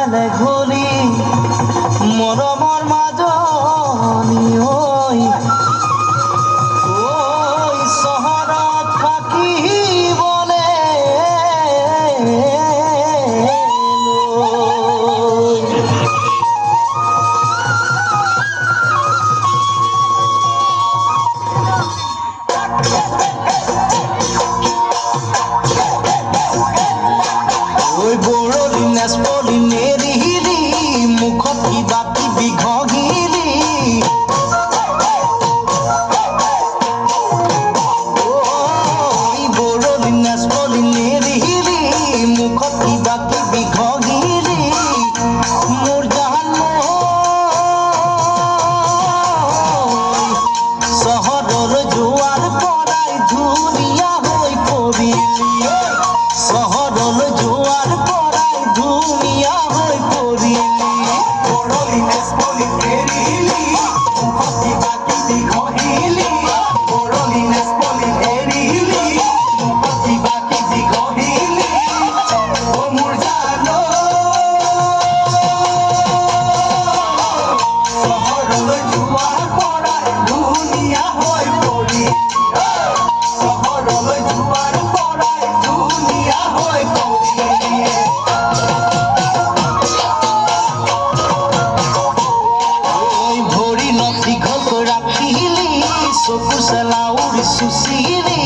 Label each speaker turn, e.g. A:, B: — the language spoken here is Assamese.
A: বেলেগ হলি মৰমৰ মাজনী ঐ চহৰত থাকিবলে বৰলি নেচপলি নেৰিলি মুখত কিবা কিবি ঘঁহিলি বৰলি নেচপলি নেৰিলি মুখত কিবা কিবি ঘঁহিলি মোৰ জান চহৰলৈ যোৱাৰ পৰাই ধুনীয়া হৈ পৰিলি চহৰলৈ যোৱাৰ পৰাই ধুনীয়া হৈ পৰিলি বৰলি নেচপলি নেৰিলি মুখত কিবা কিবি ঘঁহিলি বৰলি নেচপলি নেৰিলি মুখত কিবা কিবি ঘঁহিলি অ মোৰ জান চহৰলৈ যোৱাৰ পৰাই ধুনীয়া হৈ পৰিলি চহৰলৈ যোৱাৰ পৰাই ধুনীয়া হৈ পৰিলি ভৰি নদীঘল ৰাখিলি চকু চেলাউৰি চুচিলি